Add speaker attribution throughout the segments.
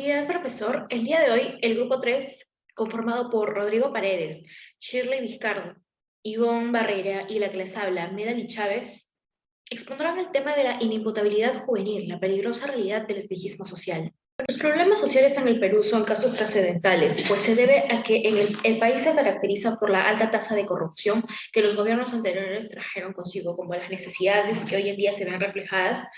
Speaker 1: días, profesor. El día de hoy, el grupo 3, conformado por Rodrigo Paredes, Shirley Vizcardo, Ivonne Barrera y la que les habla, Medali Chávez, expondrán el tema de la inimputabilidad juvenil, la peligrosa realidad del espejismo social. Los problemas sociales en el Perú son casos trascendentales, pues se debe a que el país se caracteriza por la alta tasa de corrupción que los gobiernos anteriores trajeron consigo, como las necesidades que hoy en día se ven reflejadas,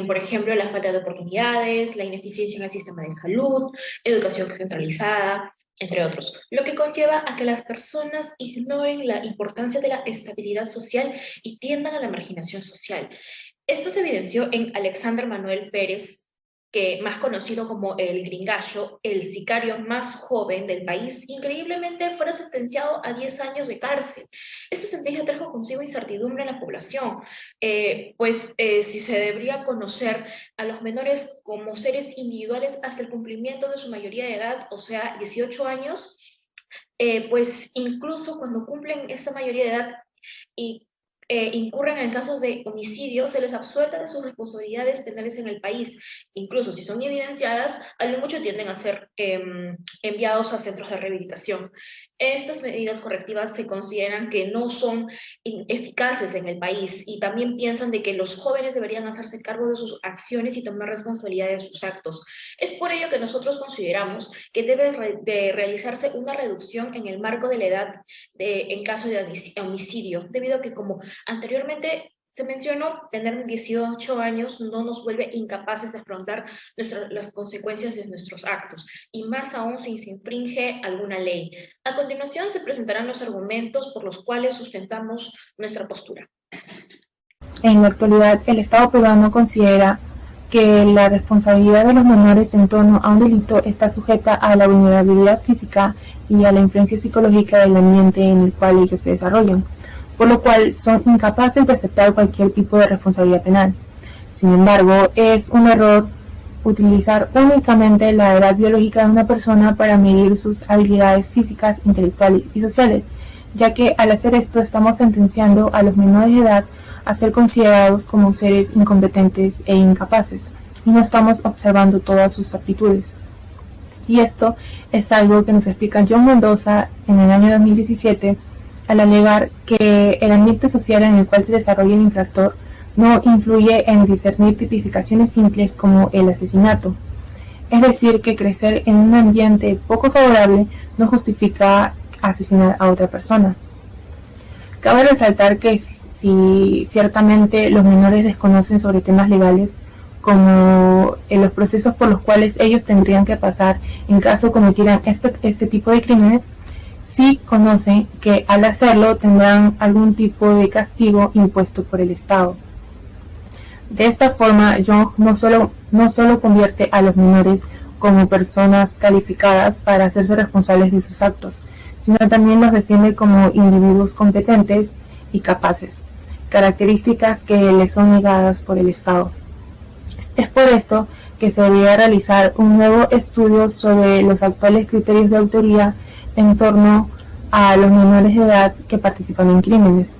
Speaker 1: por ejemplo, la falta de oportunidades, la ineficiencia en el sistema de salud, educación centralizada, entre otros, lo que conlleva a que las personas ignoren la importancia de la estabilidad social y tiendan a la marginación social. Esto se evidenció en Alexander Manuel Pérez, que más conocido como el Gringallo, el sicario más joven del país, increíblemente fuera sentenciado a 10 años de cárcel. Esta sentencia trajo consigo incertidumbre en la población, si se debería conocer a los menores como seres individuales hasta el cumplimiento de su mayoría de edad, o sea, 18 años, pues incluso cuando cumplen esta mayoría de edad y incurren en casos de homicidio, se les absuelta de sus responsabilidades penales en el país. Incluso si son evidenciadas, a lo mucho tienden a ser enviados a centros de rehabilitación. Estas medidas correctivas se consideran que no son eficaces en el país y también piensan de que los jóvenes deberían hacerse cargo de sus acciones y tomar responsabilidad de sus actos. Es por ello que nosotros consideramos que debe de realizarse una reducción en el marco de la edad en caso de homicidio, debido a que, como anteriormente se mencionó, tener 18 años no nos vuelve incapaces de afrontar las consecuencias de nuestros actos, y más aún si se infringe alguna ley. A continuación se presentarán los argumentos por los cuales sustentamos nuestra postura.
Speaker 2: En la actualidad, el Estado peruano considera que la responsabilidad de los menores en torno a un delito está sujeta a la vulnerabilidad física y a la influencia psicológica del ambiente en el cual ellos se desarrollan, por lo cual son incapaces de aceptar cualquier tipo de responsabilidad penal. Sin embargo, es un error utilizar únicamente la edad biológica de una persona para medir sus habilidades físicas, intelectuales y sociales, ya que al hacer esto estamos sentenciando a los menores de edad a ser considerados como seres incompetentes e incapaces, y no estamos observando todas sus aptitudes. Y esto es algo que nos explica John Mendoza en el año 2017, al alegar que el ambiente social en el cual se desarrolla el infractor no influye en discernir tipificaciones simples como el asesinato. Es decir, que crecer en un ambiente poco favorable no justifica asesinar a otra persona. Cabe resaltar que si ciertamente los menores desconocen sobre temas legales, como en los procesos por los cuales ellos tendrían que pasar en caso cometieran este tipo de crímenes, sí conocen que al hacerlo tendrán algún tipo de castigo impuesto por el Estado. De esta forma, Young no solo convierte a los menores como personas calificadas para hacerse responsables de sus actos, sino también los defiende como individuos competentes y capaces, características que les son negadas por el Estado. Es por esto que se debería realizar un nuevo estudio sobre los actuales criterios de autoría en torno a los menores de edad que participan en crímenes,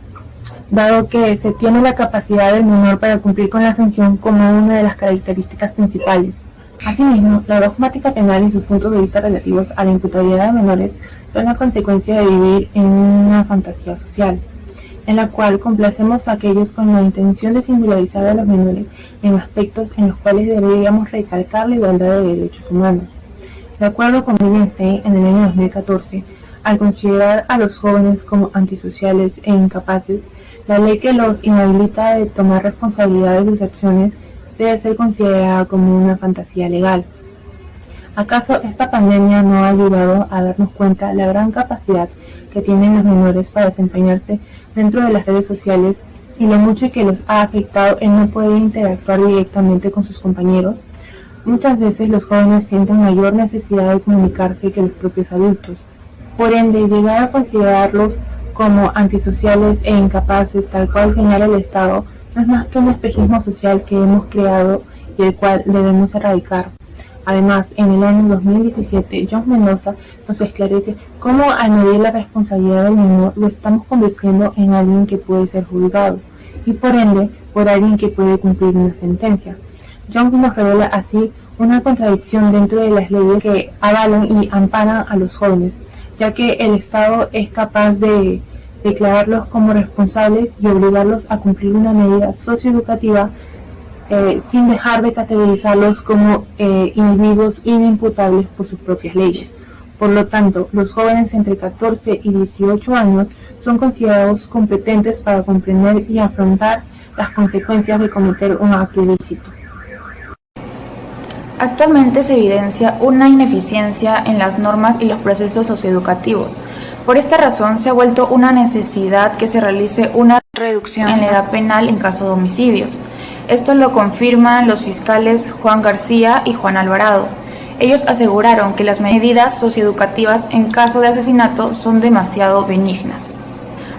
Speaker 2: dado que se tiene la capacidad del menor para cumplir con la sanción como una de las características principales. Asimismo, la dogmática penal y sus puntos de vista relativos a la imputabilidad de menores son la consecuencia de vivir en una fantasía social, en la cual complacemos a aquellos con la intención de singularizar a los menores en aspectos en los cuales deberíamos recalcar la igualdad de derechos humanos. De acuerdo con Wittgenstein, en el año 2014, al considerar a los jóvenes como antisociales e incapaces, la ley que los inhabilita de tomar responsabilidad de sus acciones debe ser considerada como una fantasía legal. ¿Acaso esta pandemia no ha ayudado a darnos cuenta la gran capacidad que tienen los menores para desempeñarse dentro de las redes sociales y lo mucho que los ha afectado en no poder interactuar directamente con sus compañeros? Muchas veces los jóvenes sienten mayor necesidad de comunicarse que los propios adultos. Por ende, llegar a considerarlos como antisociales e incapaces, tal cual señala el Estado, no es más que un espejismo social que hemos creado y el cual debemos erradicar. Además, en el año 2017, John Mendoza nos esclarece cómo al medir la responsabilidad del menor lo estamos convirtiendo en alguien que puede ser juzgado y por ende por alguien que puede cumplir una sentencia. John nos revela así una contradicción dentro de las leyes que avalan y amparan a los jóvenes, ya que el Estado es capaz de declararlos como responsables y obligarlos a cumplir una medida socioeducativa sin dejar de categorizarlos como individuos inimputables por sus propias leyes. Por lo tanto, los jóvenes entre 14 y 18 años son considerados competentes para comprender y afrontar las consecuencias de cometer un acto ilícito.
Speaker 3: Actualmente se evidencia una ineficiencia en las normas y los procesos socioeducativos. Por esta razón se ha vuelto una necesidad que se realice una reducción en la edad penal en caso de homicidios. Esto lo confirman los fiscales Juan García y Juan Alvarado. Ellos aseguraron que las medidas socioeducativas en caso de asesinato son demasiado benignas.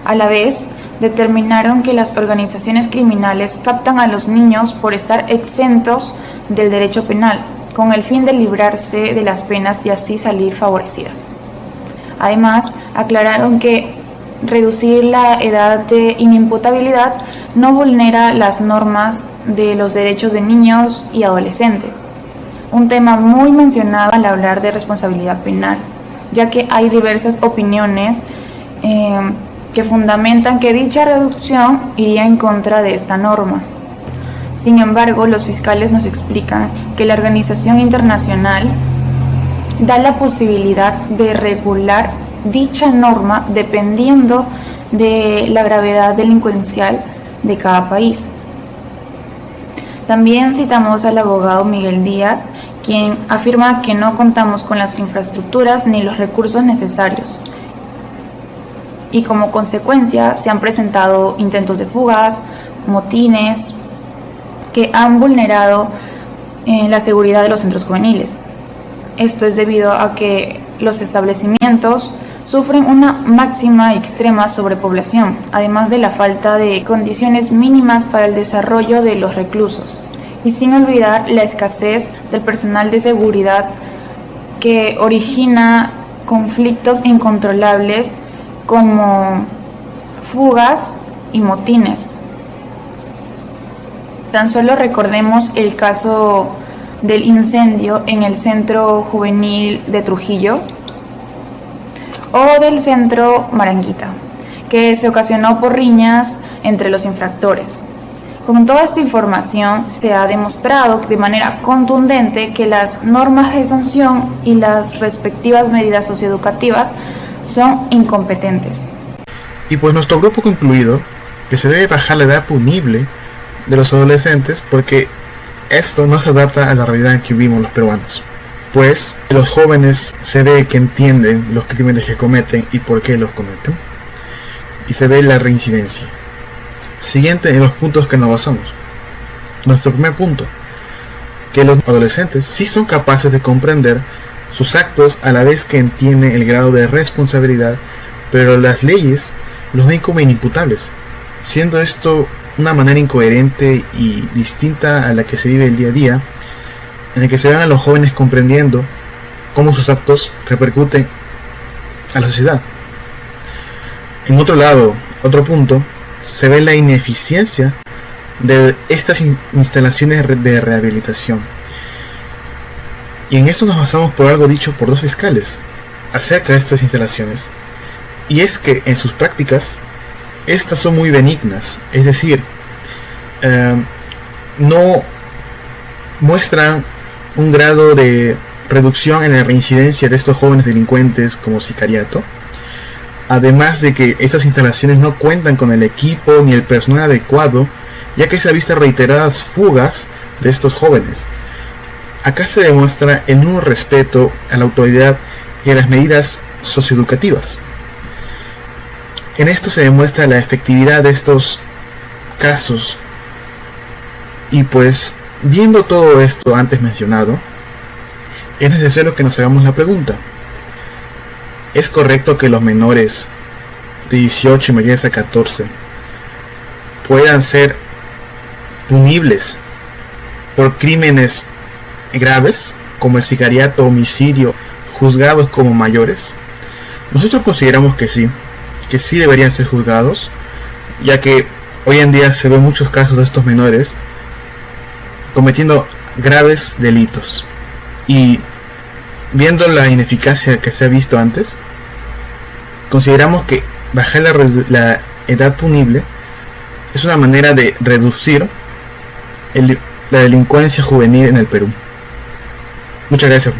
Speaker 3: A la vez, determinaron que las organizaciones criminales captan a los niños por estar exentos del derecho penal, con el fin de librarse de las penas y así salir favorecidas. Además, aclararon que reducir la edad de inimputabilidad no vulnera las normas de los derechos de niños y adolescentes, un tema muy mencionado al hablar de responsabilidad penal, ya que hay diversas opiniones que fundamentan que dicha reducción iría en contra de esta norma. Sin embargo, los fiscales nos explican que la organización internacional da la posibilidad de regular dicha norma dependiendo de la gravedad delincuencial de cada país. También citamos al abogado Miguel Díaz, quien afirma que no contamos con las infraestructuras ni los recursos necesarios y como consecuencia se han presentado intentos de fugas, motines que han vulnerado la seguridad de los centros juveniles. Esto es debido a que los establecimientos sufren una máxima y extrema sobrepoblación, además de la falta de condiciones mínimas para el desarrollo de los reclusos, y sin olvidar la escasez del personal de seguridad que origina conflictos incontrolables como fugas y motines. Tan solo recordemos el caso del incendio en el Centro Juvenil de Trujillo o del Centro Maranguita, que se ocasionó por riñas entre los infractores. Con toda esta información se ha demostrado de manera contundente que las normas de sanción y las respectivas medidas socioeducativas son incompetentes.
Speaker 4: Y pues nuestro grupo ha concluido que se debe bajar la edad punible de los adolescentes porque esto no se adapta a la realidad en que vivimos los peruanos. Pues los jóvenes se ve que entienden los crímenes que cometen y por qué los cometen, y se ve la reincidencia. Siguiente en los puntos que nos basamos. Nuestro primer punto, que los adolescentes sí son capaces de comprender sus actos a la vez que entienden el grado de responsabilidad, pero las leyes los ven como inimputables, siendo esto una manera incoherente y distinta a la que se vive el día a día, en el que se ven a los jóvenes comprendiendo cómo sus actos repercuten a la sociedad. En otro lado, otro punto, se ve la ineficiencia de estas instalaciones de rehabilitación. Y en esto nos basamos por algo dicho por dos fiscales acerca de estas instalaciones, y es que en sus prácticas estas son muy benignas, es decir, no muestran un grado de reducción en la reincidencia de estos jóvenes delincuentes como sicariato, además de que estas instalaciones no cuentan con el equipo ni el personal adecuado, ya que se ha visto reiteradas fugas de estos jóvenes. Acá se demuestra el nulo respeto a la autoridad y a las medidas socioeducativas. En esto se demuestra la efectividad de estos casos. Y pues, viendo todo esto antes mencionado, es necesario que nos hagamos la pregunta: ¿es correcto que los menores de 18 y mayores a 14 puedan ser punibles por crímenes graves como el sicariato, homicidio, juzgados como mayores? Nosotros consideramos que sí deberían ser juzgados, ya que hoy en día se ven muchos casos de estos menores cometiendo graves delitos. Y viendo la ineficacia que se ha visto antes, consideramos que bajar la edad punible es una manera de reducir la delincuencia juvenil en el Perú. Muchas gracias.